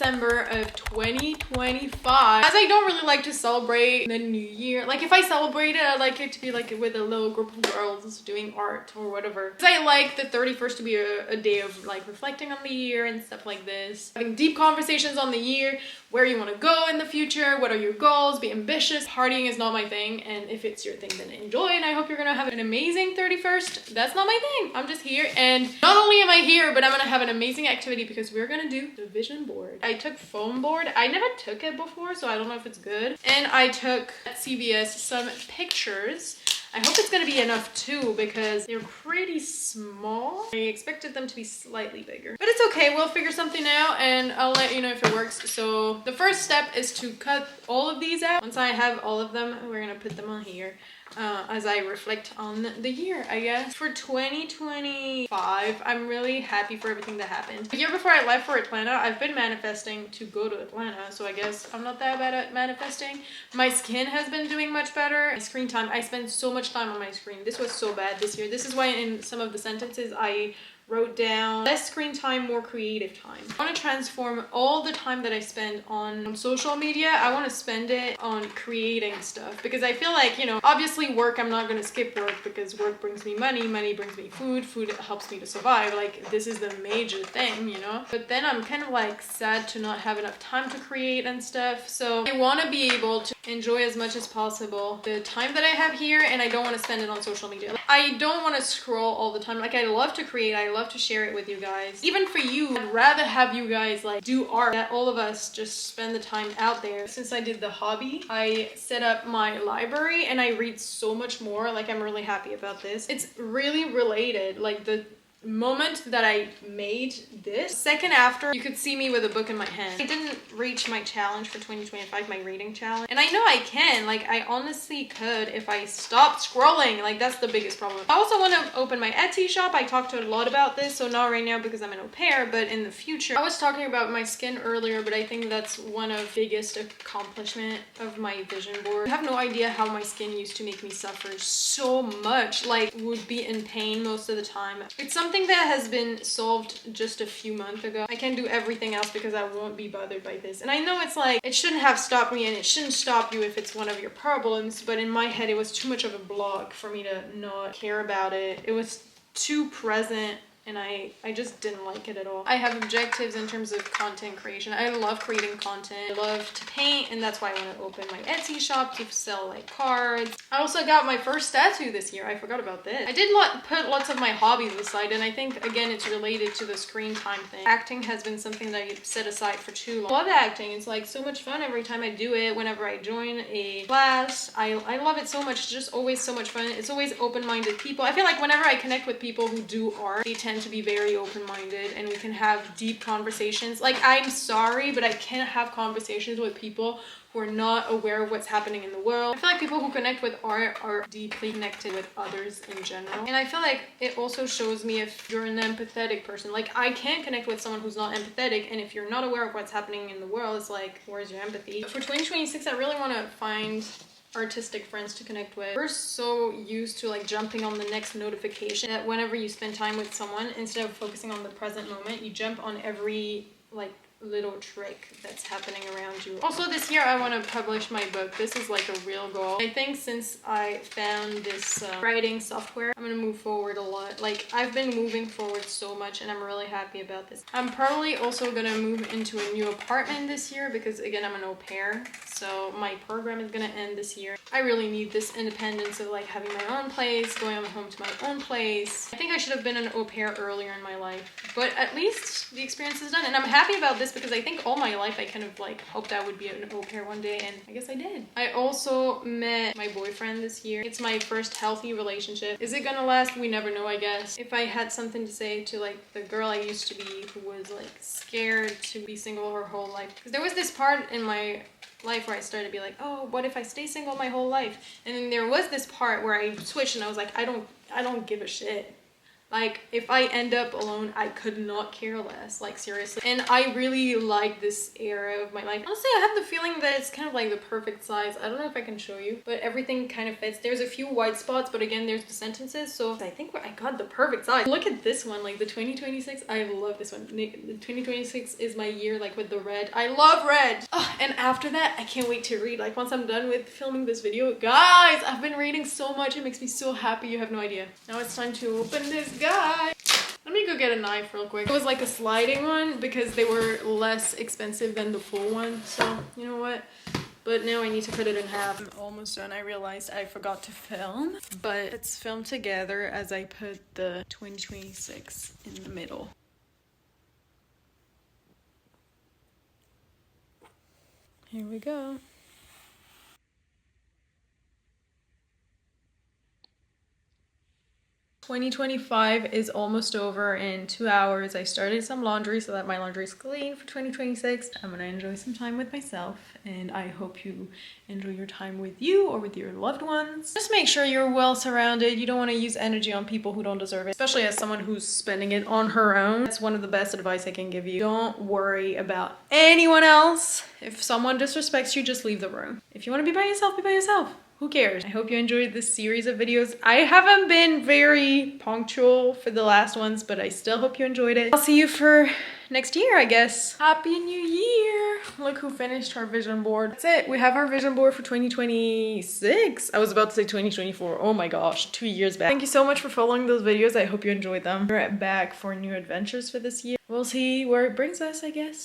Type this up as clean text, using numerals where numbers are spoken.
December of 2025. As I don't really like to celebrate the new year. Like if I celebrate it, I like it to be like with a little group of girls doing art or whatever. Because I like the 31st to be a day of like reflecting on the year and stuff like this. Having deep conversations on the year, where you want to go in the future, what are your goals, be ambitious. Partying is not my thing, and if it's your thing, then enjoy, and I hope you're gonna have an amazing 31st. That's not my thing. I'm just here, and not only am I here, but I'm gonna have an amazing activity because we're gonna do the vision board. I took foam board. I never took it before, so I don't know if it's good. And I took at CVS some pictures. I hope it's gonna be enough too because they're pretty small. I expected them to be slightly bigger, but it's okay. We'll figure something out and I'll let you know if it works. So the first step is to cut all of these out. Once I have all of them, we're gonna put them on here as I reflect on the year, I guess. For 2025, I'm really happy for everything that happened. The year before I left for Atlanta, I've been manifesting to go to Atlanta, so I guess I'm not that bad at manifesting. My skin has been doing much better. My screen time, I spend so much time on my screen. This was so bad this year. This is why in some of the sentences I wrote down less screen time, more creative time. I want to transform all the time that I spend on social media. I want to spend it on creating stuff because I feel like, you know, obviously work, I'm not going to skip work because work brings me money, money brings me food, food helps me to survive. Like this is the major thing, you know, but then I'm kind of like sad to not have enough time to create and stuff. So I want to be able to enjoy as much as possible the time that I have here, and I don't want to spend it on social media. I don't want to scroll all the time. Like I love to create, I love to share it with you guys. Even for you, I'd rather have you guys like do art, that all of us just spend the time out there. Since I did the hobby, I set up my library and I read so much more. Like I'm really happy about this. It's really related. Like the moment that I made this, second after, you could see me with a book in my hand. I didn't reach my challenge for 2025, my reading challenge. And I know I can, like I honestly could if I stopped scrolling. Like that's the biggest problem. I also want to open my Etsy shop. I talked a lot about this, so not right now because I'm an au pair, but in the future. I was talking about my skin earlier, but I think that's one of the biggest accomplishment of my vision board. I have no idea how my skin used to make me suffer so much, like would be in pain most of the time. It's something that has been solved just a few months ago. I can do everything else because I won't be bothered by this. And I know it's like, it shouldn't have stopped me and it shouldn't stop you if it's one of your problems, but in my head, it was too much of a block for me to not care about it. It was too present and I just didn't like it at all. I have objectives in terms of content creation. I love creating content. I love to paint, and that's why I want to open my Etsy shop to sell like cards. I also got my first tattoo this year. I forgot about this. I did put lots of my hobbies aside, and I think again it's related to the screen time thing. Acting has been something that I've set aside for too long. I love acting. It's like so much fun every time I do it. Whenever I join a class, I love it so much. It's just always so much fun. It's always open-minded people. I feel like whenever I connect with people who do art, they tend to be very open-minded and we can have deep conversations. Like I'm sorry, but I can't have conversations with people who are not aware of what's happening in the world. I feel like people who connect with art are deeply connected with others in general. And I feel like it also shows me if you're an empathetic person. Like I can't connect with someone who's not empathetic, and if you're not aware of what's happening in the world, it's like, where's your empathy? For 2026, I really want to find artistic friends to connect with. We're so used to like jumping on the next notification that whenever you spend time with someone, instead of focusing on the present moment, you jump on every like little trick that's happening around you. Also this year I want to publish my book. This is like a real goal. I think since I found this writing software, I'm gonna move forward a lot. Like I've been moving forward so much and I'm really happy about this. I'm probably also gonna move into a new apartment this year because again I'm an au pair, so my program is gonna end this year. I really need this independence of like having my own place, going home to my own place. I think I should have been an au pair earlier in my life, but at least the experience is done, and I'm happy about this because I think all my life I kind of like hoped I would be an au pair one day, and I guess I did. I also met my boyfriend this year. It's my first healthy relationship. Is it gonna last? We never know, I guess. If I had something to say to like the girl I used to be who was like scared to be single her whole life, because there was this part in my life where I started to be like, oh, what if I stay single my whole life? And then there was this part where I switched and I was like, I don't give a shit. Like, if I end up alone, I could not care less, like seriously. And I really like this era of my life. Honestly, I have the feeling that it's kind of like the perfect size. I don't know if I can show you, but everything kind of fits. There's a few white spots, but again, there's the sentences. So I think I got the perfect size. Look at this one, like the 2026. I love this one. The 2026 is my year, like with the red. I love red. Oh, and after that, I can't wait to read. Like once I'm done with filming this video, guys, I've been reading so much. It makes me so happy. You have no idea. Now it's time to open this guy. Let me go get a knife real quick. It was like a sliding one because they were less expensive than the full one. So you know what? But now I need to cut it in half. I'm almost done. I realized I forgot to film, but let's film together as I put the 2026 in the middle. Here we go. 2025 is almost over. In 2 hours I started some laundry so that my laundry is clean for 2026. I'm gonna enjoy some time with myself, and I hope you enjoy your time with you or with your loved ones. Just make sure you're well surrounded. You don't want to use energy on people who don't deserve it, especially as someone who's spending it on her own. That's one of the best advice I can give you. Don't worry about anyone else. If someone disrespects you, just leave the room. If you want to be by yourself, be by yourself. Who cares? I hope you enjoyed this series of videos. I haven't been very punctual for the last ones, but I still hope you enjoyed it. I'll see you for next year, I guess. Happy New Year! Look who finished our vision board. That's it. We have our vision board for 2026. I was about to say 2024. Oh my gosh, 2 years back. Thank you so much for following those videos. I hope you enjoyed them. We're back for new adventures for this year. We'll see where it brings us, I guess.